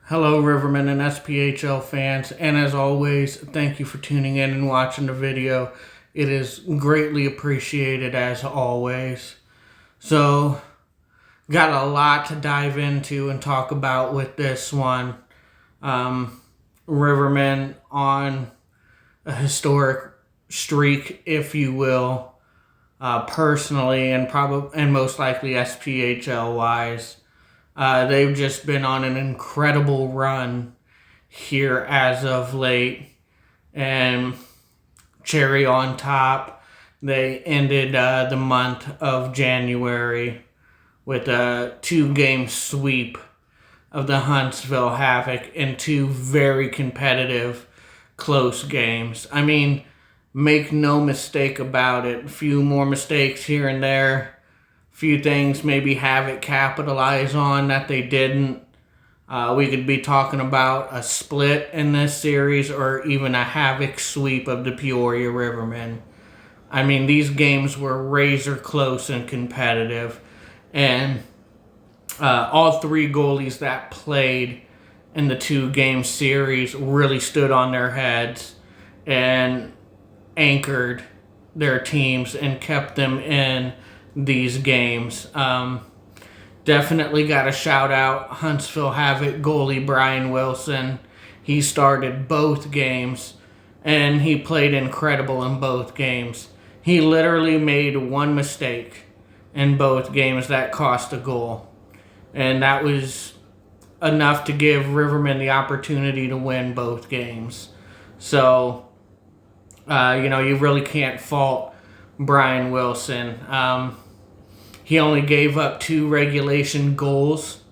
Hello, Rivermen and SPHL fans, and as always, thank you for tuning in and watching the video. It is greatly appreciated as always. So, got a lot to dive into and talk about with this one. Rivermen on a historic streak, if you will, personally and most likely SPHL wise. They've just been on an incredible run here as of late. And cherry on top, they ended the month of January with a 2-game sweep of the Huntsville Havoc in 2 very competitive, close games. I mean, make no mistake about it. A few more mistakes here and there. Few things maybe Havoc capitalize on that they didn't. We could be talking about a split in this series or even a Havoc sweep of the Peoria Rivermen. I mean, these games were razor close and competitive. And all 3 goalies that played in the 2-game series really stood on their heads and anchored their teams and kept them in these games. Definitely got to shout out Huntsville Havoc goalie Brian Wilson. He started both games, and he played incredible in both games. He literally made one mistake in both games that cost a goal, and that was enough to give Rivermen the opportunity to win both games. So, you really can't fault Brian Wilson. He only gave up 2 regulation goals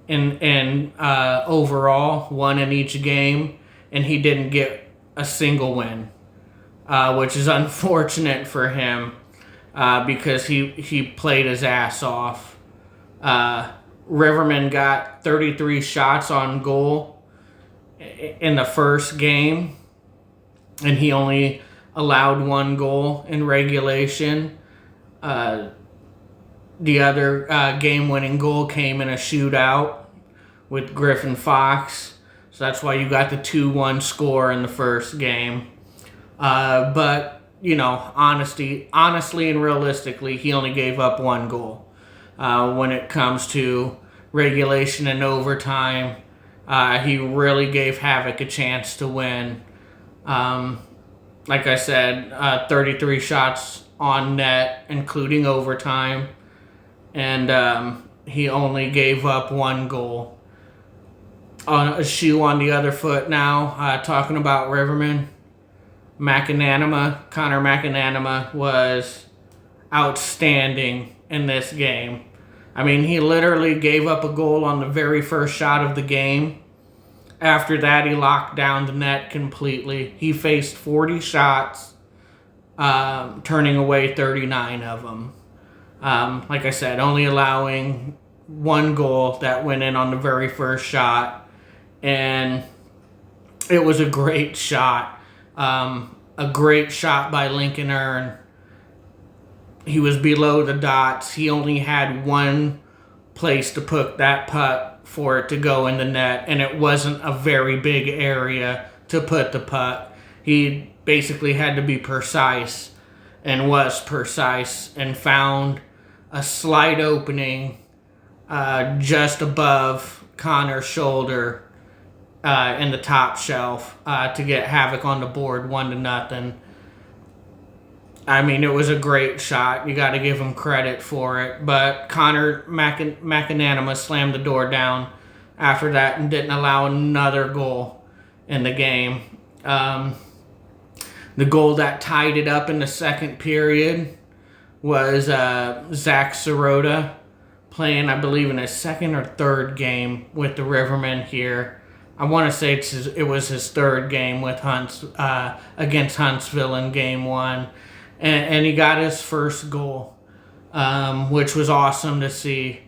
in overall, 1 in each game, and he didn't get a single win, which is unfortunate for him because he played his ass off. Rivermen got 33 shots on goal in the first game, and he only allowed 1 goal in regulation. The other game-winning goal came in a shootout with Griffin Fox. So that's why you got the 2-1 score in the first game. But, honestly and realistically, he only gave up 1 goal. When it comes to regulation and overtime, he really gave Havoc a chance to win. Like I said, 33 shots on net, including overtime. And he only gave up 1 goal. On a shoe on the other foot now, talking about Rivermen, Connor McAnanima was outstanding in this game. I mean, he literally gave up a goal on the very first shot of the game. After that, he locked down the net completely. He faced 40 shots, turning away 39 of them. Like I said, only allowing 1 goal that went in on the very first shot. And it was a great shot. A great shot by Lincoln Earn. He was below the dots. He only had 1 place to put that puck for it to go in the net. And it wasn't a very big area to put the puck. He basically had to be precise and was precise and found a slight opening just above Connor's shoulder in the top shelf to get Havoc on the board 1-0. I mean, it was a great shot. You got to give him credit for it. But Connor McAnanima slammed the door down after that and didn't allow another goal in the game. The goal that tied it up in the second period was Zach Sirota playing, I believe, in his 2nd or 3rd game with the Rivermen here. I want to say it was his 3rd game with against Huntsville in Game 1. And he got his first goal, which was awesome to see.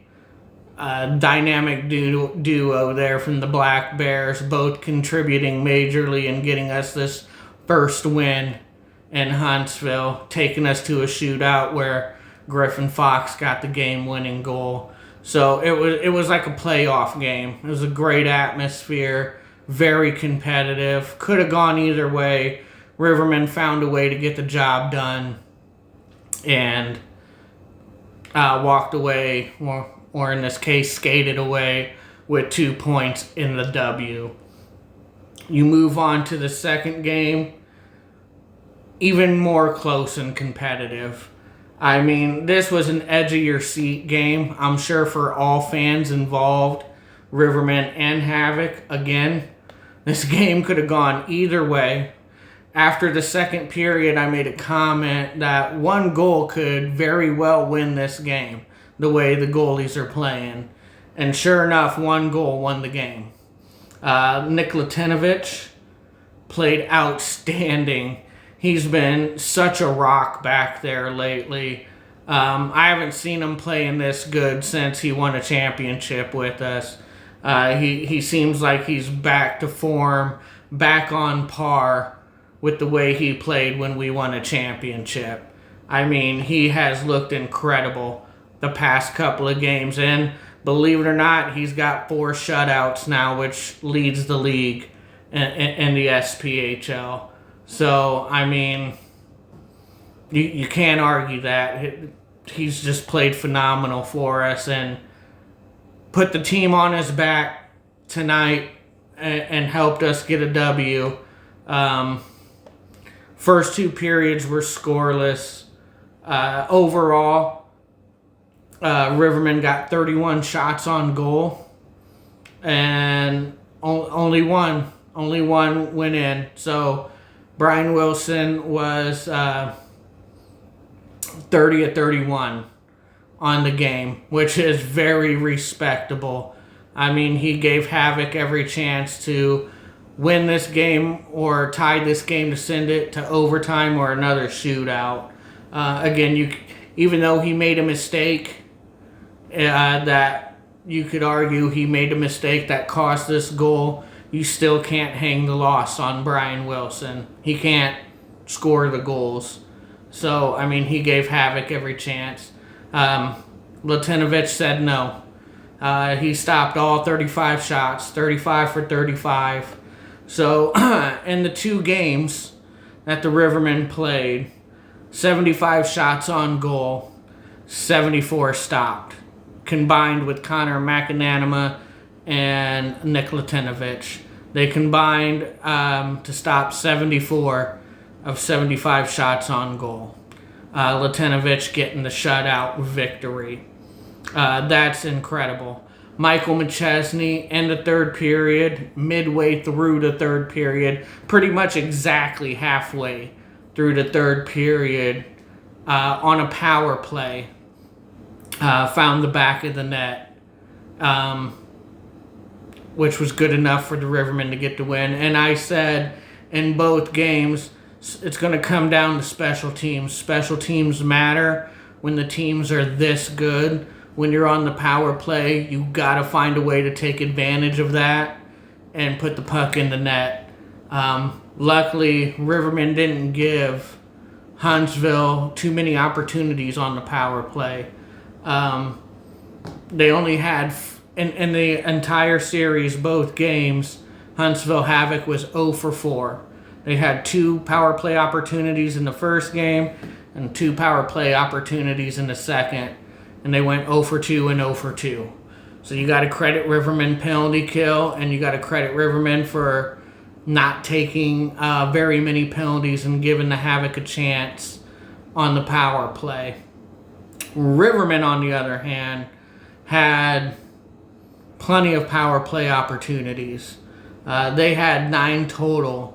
Dynamic duo there from the Black Bears, both contributing majorly and getting us this first win in Huntsville, taking us to a shootout where Griffin Fox got the game-winning goal. So it was like a playoff game. It was a great atmosphere, very competitive. Could have gone either way. Rivermen found a way to get the job done, and walked away, or in this case, skated away with 2 points in the W. You move on to the second game, even more close and competitive. I mean, this was an edge-of-your-seat game, I'm sure, for all fans involved, Rivermen and Havoc. Again, this game could have gone either way. After the second period, I made a comment that one goal could very well win this game, the way the goalies are playing. And sure enough, one goal won the game. Nick Latinovich played outstanding. He's been such a rock back there lately. I haven't seen him playing this good since he won a championship with us. He seems like he's back to form, back on par with the way he played when we won a championship. I mean, he has looked incredible the past couple of games, and believe it or not, he's got 4 shutouts now, which leads the league in the SPHL. So, I mean, you can't argue that. He's just played phenomenal for us and put the team on his back tonight and helped us get a W. First 2 periods were scoreless. Overall, Rivermen got 31 shots on goal, and only one went in. So Brian Wilson was 30 of 31 on the game, which is very respectable. I mean, he gave Havoc every chance to win this game or tie this game to send it to overtime or another shootout. Again, even though he made a mistake, that you could argue he made a mistake that cost this goal, you still can't hang the loss on Brian Wilson. He can't score the goals. So, I mean, he gave Havoc every chance. Latinovich said no. He stopped all 35 shots, 35 for 35. So, in the 2 games that the Rivermen played, 75 shots on goal, 74 stopped, combined with Connor McAnanama and Nick Latinovich. They combined to stop 74 of 75 shots on goal. Latinovich getting the shutout victory. That's incredible. Michael McChesney in the third period, midway through the third period, pretty much exactly halfway through the third period, on a power play, found the back of the net, which was good enough for the Rivermen to get the win. And I said in both games, it's going to come down to special teams. Special teams matter when the teams are this good. When you're on the power play, you got to find a way to take advantage of that and put the puck in the net. Luckily, Rivermen didn't give Huntsville too many opportunities on the power play. They only had, in the entire series, both games, Huntsville Havoc was 0 for 4. They had 2 power play opportunities in the first game and 2 power play opportunities in the second. And they went 0 for 2 and 0 for 2. So you got to credit Rivermen penalty kill, and you got to credit Rivermen for not taking very many penalties and giving the Havoc a chance on the power play. Rivermen, on the other hand, had plenty of power play opportunities. They had 9 total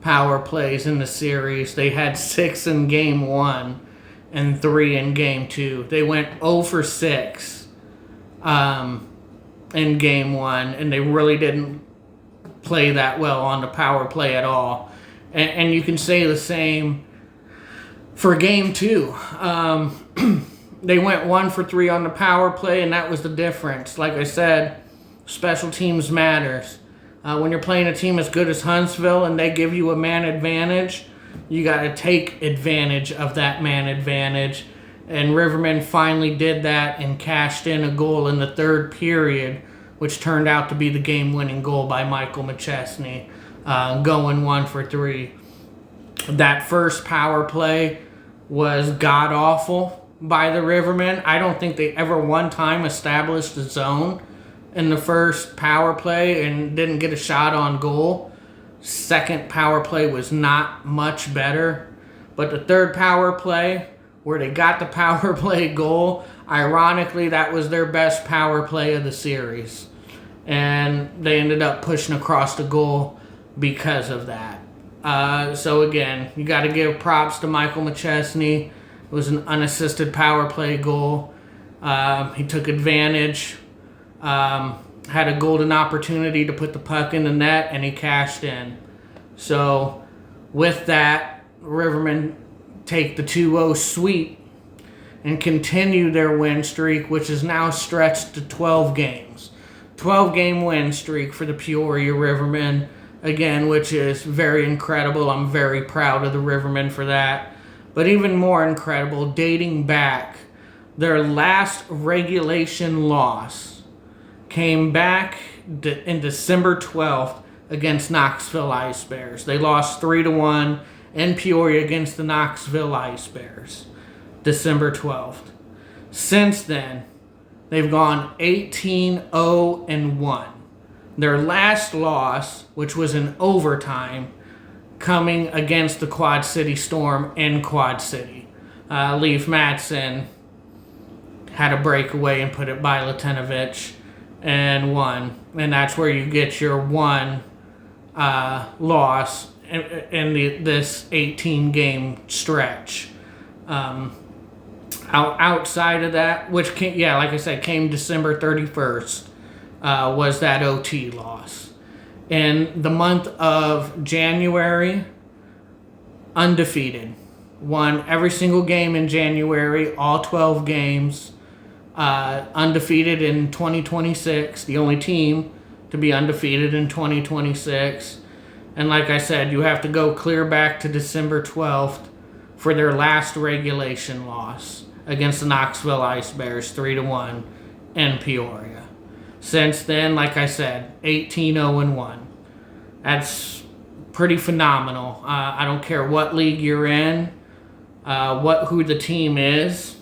power plays in the series. They had 6 in game 1 and 3 in game 2. They went 0 for 6 in game 1, and they really didn't play that well on the power play at all. And you can say the same for game 2. They went 1 for 3 on the power play, and that was the difference. Like I said, special teams matters. When you're playing a team as good as Huntsville and they give you a man advantage, you got to take advantage of that man advantage And Rivermen finally did that and cashed in a goal in the third period, which turned out to be the game-winning goal by Michael McChesney, going 1 for 3. That first power play was god-awful by the Rivermen. I don't think they ever one time established a zone in the first power play and didn't get a shot on goal. Second power play was not much better. But the third power play, where they got the power play goal, ironically, that was their best power play of the series. And they ended up pushing across the goal because of that. So again, you got to give props to Michael McChesney. It was an unassisted power play goal. He took advantage, had a golden opportunity to put the puck in the net, and he cashed in. So with that, Rivermen take the 2-0 sweep and continue their win streak, which is now stretched to 12 games. 12-game win streak for the Peoria Rivermen, again, which is very incredible. I'm very proud of the Rivermen for that. But even more incredible, dating back, their last regulation loss came back in December 12th against Knoxville Ice Bears. They lost 3-1 in Peoria against the Knoxville Ice Bears, December 12th. Since then, they've gone 18-0-1. Their last loss, which was in overtime, coming against the Quad City Storm in Quad City. Leif Matson had a breakaway and put it by Latinovich and won. And that's where you get your one loss in this 18-game stretch. Outside of that, which came, like I said, came December 31st, was that OT loss. In the month of January, undefeated. Won every single game in January, all 12 games. Undefeated in 2026, the only team to be undefeated in 2026. And like I said, you have to go clear back to December 12th for their last regulation loss against the Knoxville Ice Bears, 3-1 in Peoria. Since then, like I said, 18-0-1. That's pretty phenomenal. I don't care what league you're in, who the team is.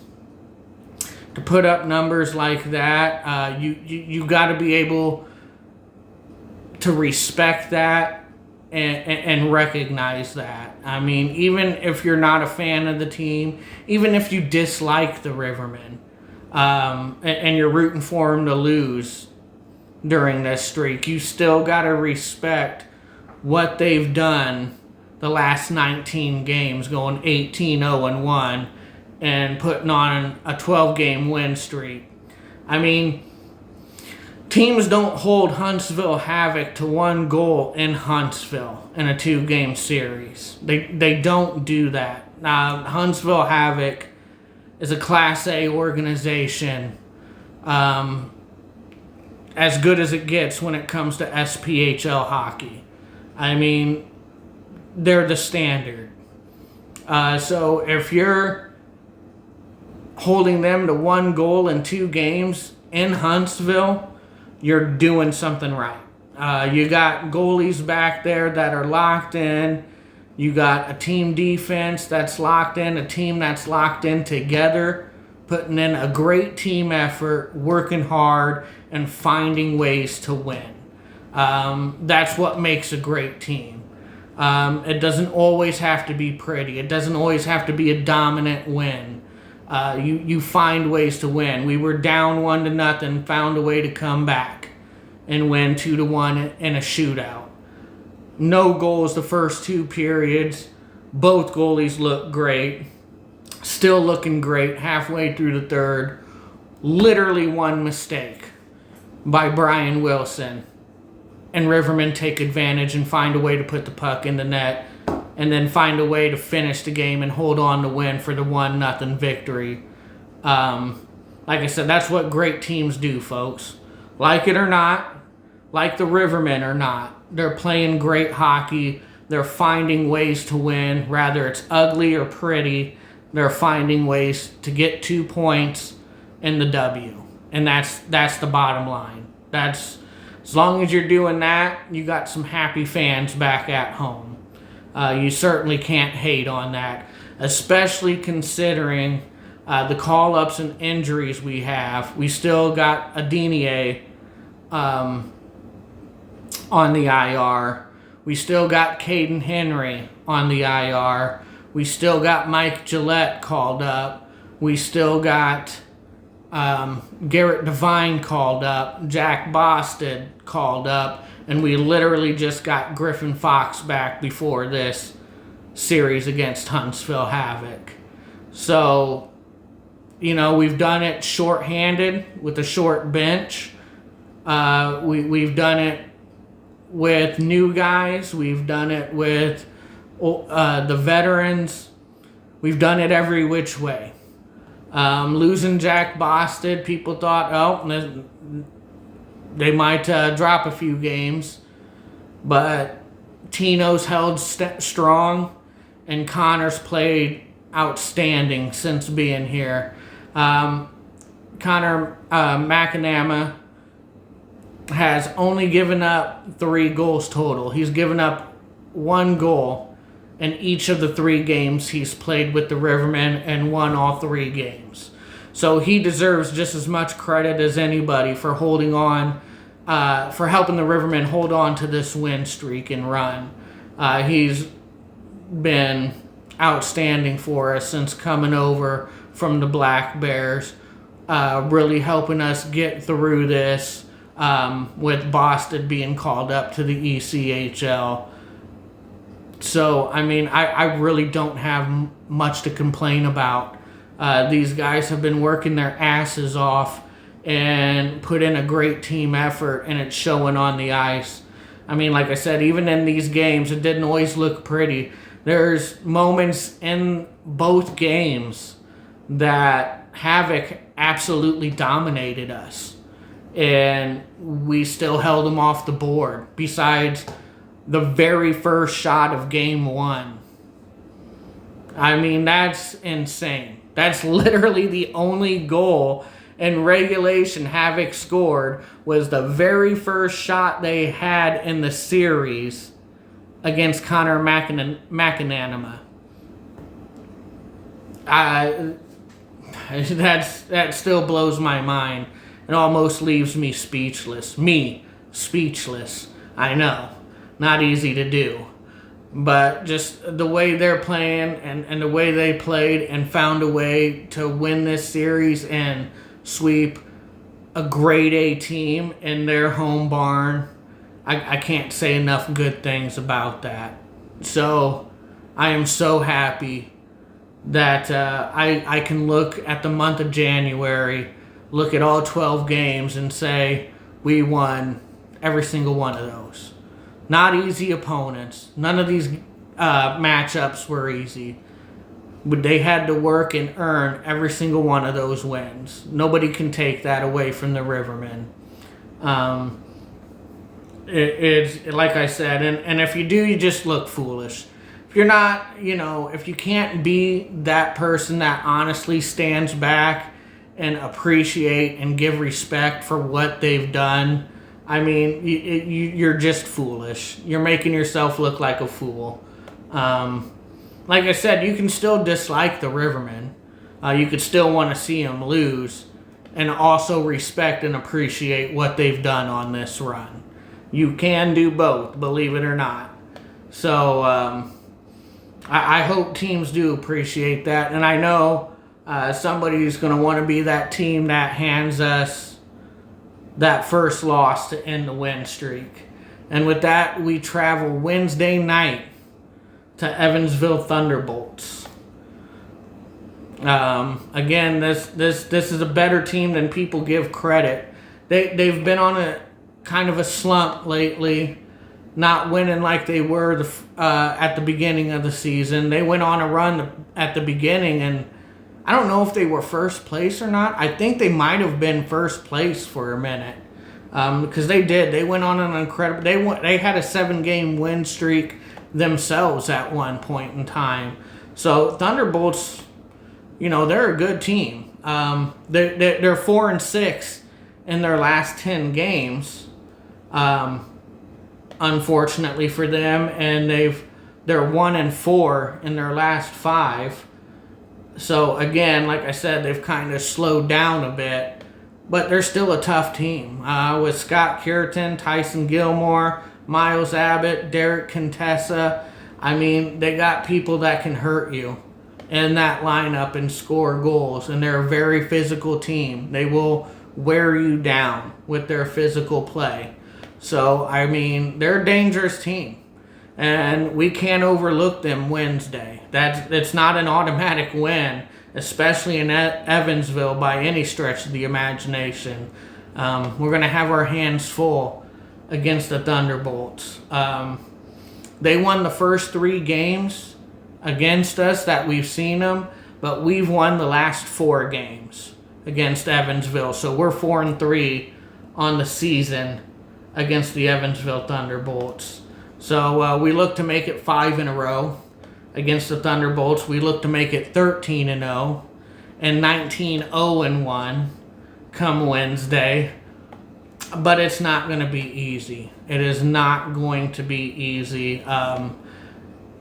To put up numbers like that, you got to be able to respect that and recognize that. I mean, even if you're not a fan of the team, even if you dislike the Rivermen, and you're rooting for them to lose during this streak, you still got to respect what they've done the last 19 games, going 18-0-1 and putting on a 12-game win streak. I mean, teams don't hold Huntsville Havoc to 1 goal in Huntsville in a 2-game series. They don't do that. Huntsville Havoc is a Class A organization, as good as it gets when it comes to SPHL hockey. I mean, they're the standard. So if you're holding them to 1 goal in 2 games in Huntsville, you're doing something right. You got goalies back there that are locked in. You got a team defense that's locked in, a team that's locked in together, putting in a great team effort, working hard, and finding ways to win. That's what makes a great team. It doesn't always have to be pretty. It doesn't always have to be a dominant win. You find ways to win. We were down 1-0, found a way to come back and win 2-1 in a shootout. No goals the first 2 periods. Both goalies look great. Still looking great halfway through the third. Literally one mistake by Brian Wilson, and Rivermen take advantage and find a way to put the puck in the net, and then find a way to finish the game and hold on to win for the 1-0 victory. Like I said, that's what great teams do, folks. Like it or not, like the Rivermen or not, they're playing great hockey. They're finding ways to win, whether it's ugly or pretty. they're finding ways to get 2 points in the W. And that's the bottom line. That's as long as you're doing that, you got some happy fans back at home. You certainly can't hate on that, especially considering the call-ups and injuries we have. We still got Adeniyi on the IR. We still got Caden Henry on the IR. We still got Mike Gillette called up. We still got Garrett Devine called up. Jack Boston called up. And we literally just got Griffin Fox back before this series against Huntsville Havoc. So, we've done it shorthanded with a short bench. We've done it with new guys. We've done it with the veterans. We've done it every which way. Losing Jack Boston, people thought, they might drop a few games. But Tino's held strong, and Connor's played outstanding since being here. Connor McAnama has only given up 3 goals total. He's given up 1 goal in each of the 3 games he's played with the Rivermen and won all 3 games. So he deserves just as much credit as anybody for holding on, for helping the Rivermen hold on to this win streak and run. He's been outstanding for us since coming over from the Black Bears, really helping us get through this with Boston being called up to the ECHL. So, I really don't have much to complain about. These guys have been working their asses off and put in a great team effort, and it's showing on the ice. Like I said, even in these games, it didn't always look pretty. There's moments in both games that Havoc absolutely dominated us, and we still held them off the board, besides the very first shot of game 1. That's insane. That's literally the only goal in regulation Havoc scored, was the very first shot they had in the series against Connor McAnama. That still blows my mind. It almost leaves me speechless. I know. Not easy to do. But just the way they're playing and the way they played and found a way to win this series and sweep a grade A team in their home barn, I can't say enough good things about that. So I am so happy that I can look at the month of January, look at all 12 games and say we won every single one of those. Not easy opponents. None of these matchups were easy. But they had to work and earn every single one of those wins. Nobody can take that away from the Rivermen. It's like I said, and if you do, you just look foolish. If you're not, if you can't be that person that honestly stands back and appreciate and give respect for what they've done, you're just foolish. You're making yourself look like a fool. Like I said, you can still dislike the Rivermen. You could still want to see them lose and also respect and appreciate what they've done on this run. You can do both, believe it or not. So I hope teams do appreciate that. And I know somebody's going to want to be that team that hands us that first loss to end the win streak. And with that, we travel Wednesday night to Evansville Thunderbolts. Again, this is a better team than people give credit. They've been on a kind of a slump lately, not winning like they were at the beginning of the season. They went on a run at the beginning, and I don't know if they were first place or not. I think they might have been first place for a minute, because they did. They went on an incredible. They had a 7-game win streak themselves at one point in time. So Thunderbolts, they're a good team. They're 4-6 in their last 10 games. Unfortunately for them, and they're 1-4 in their last 5. So again, like I said, they've kind of slowed down a bit, but they're still a tough team. With Scott Curitan, Tyson Gilmore, Miles Abbott, Derek Contessa. I mean, they got people that can hurt you in that lineup and score goals, and they're a very physical team. They will wear you down with their physical play. So, I mean, they're a dangerous team, and we can't overlook them Wednesday. It's not an automatic win, especially in Evansville by any stretch of the imagination. We're going to have our hands full against the Thunderbolts. They won the first 3 games against us that we've seen them, but we've won the last 4 games against Evansville. So we're 4-3 on the season against the Evansville Thunderbolts. So we look to make it 5 in a row against the Thunderbolts. We look to make it 13-0 and 19-0-1 come Wednesday. But it's not going to be easy. It is not going to be easy.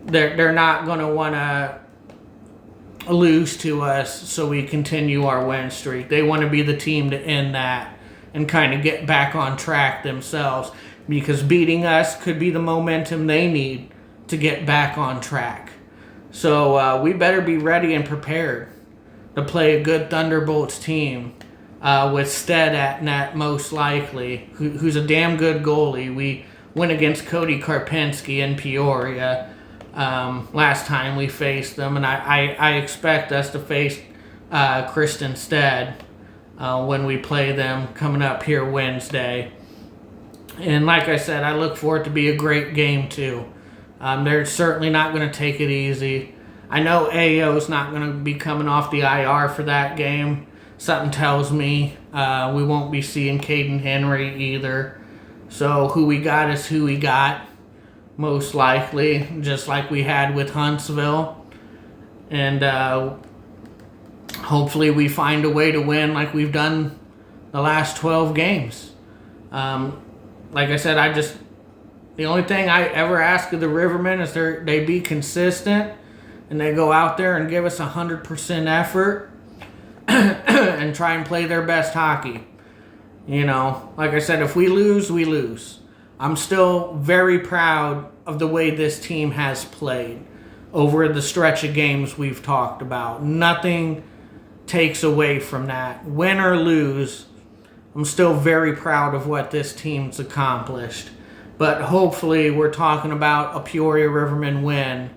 They're not going to want to lose to us so we continue our win streak. They want to be the team to end that and kind of get back on track themselves, because beating us could be the momentum they need to get back on track. So we better be ready and prepared to play a good Thunderbolts team. With Stead at net, most likely, who's a damn good goalie. We went against Cody Karpinski in Peoria last time we faced them, and I expect us to face Kristen Stead when we play them coming up here Wednesday. And like I said, I look for it to be a great game too. They're certainly not going to take it easy. I know AO's not going to be coming off the IR for that game. Something tells me we won't be seeing Caden Henry either. So who we got is who we got, most likely, just like we had with Huntsville. And hopefully we find a way to win like we've done the last 12 games. Like I said, the only thing I ever ask of the Rivermen is they be consistent and they go out there and give us 100% effort. And try and play their best hockey. Like I said, if we lose, we lose. I'm still very proud of the way this team has played over the stretch of games we've talked about. Nothing takes away from that. Win or lose, I'm still very proud of what this team's accomplished. But hopefully we're talking about a Peoria Rivermen win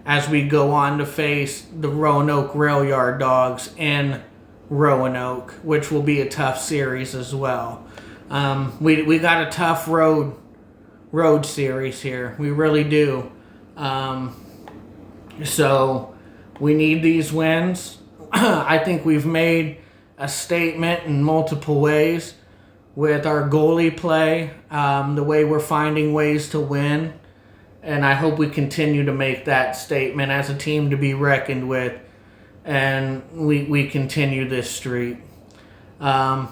as we go on to face the Roanoke Rail Yard Dogs in Roanoke, which will be a tough series as well. We got a tough road series here. We really do. So we need these wins. I think we've made a statement in multiple ways with our goalie play, the way we're finding ways to win. And I hope we continue to make that statement as a team to be reckoned with. And we continue this streak. I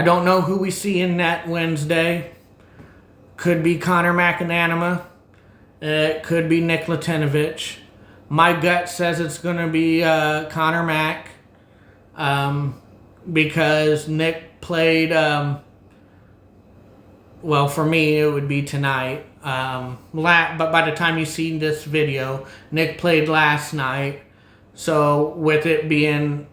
don't know who we see in net Wednesday. Could be Connor McAnanama. It could be Nick Latinovich. My gut says it's going to be Connor Mack. Because Nick played, well, for me, it would be tonight. But by the time you see this video, Nick played last night. So with it being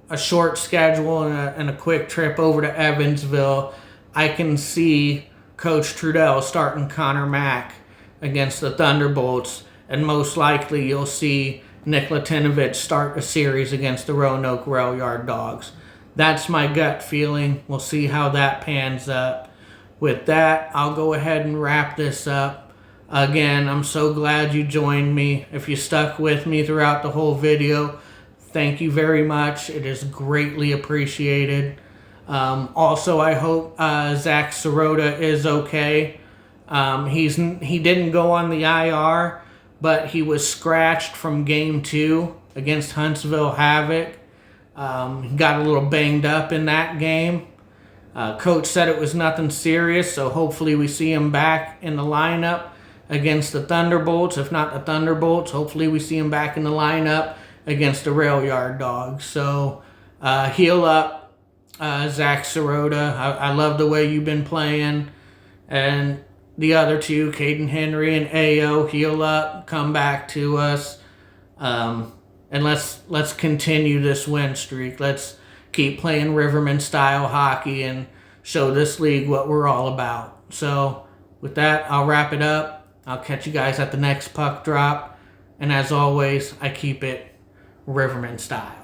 a short schedule and a quick trip over to Evansville, I can see Coach Trudell starting Connor Mack against the Thunderbolts, and most likely you'll see Nick Latinovich start a series against the Roanoke Rail Yard Dogs. That's my gut feeling. We'll see how that pans up. With that, I'll go ahead and wrap this up. Again, I'm so glad you joined me. If you stuck with me throughout the whole video, thank you very much. It is greatly appreciated. Also, I hope Zach Sirota is okay. He didn't go on the IR, but he was scratched from Game 2 against Huntsville Havoc. He got a little banged up in that game. Coach said it was nothing serious, so hopefully we see him back in the lineup against the Thunderbolts. If not the Thunderbolts, hopefully we see him back in the lineup against the Rail Yard Dogs. So heal up, Zach Sirota. I love the way you've been playing. And the other two, Caden Henry and Ayo, heal up, come back to us. And let's continue this win streak. Let's keep playing Rivermen style hockey and show this league what we're all about. So with that, I'll wrap it up. I'll catch you guys at the next puck drop. And as always, I keep it Rivermen style.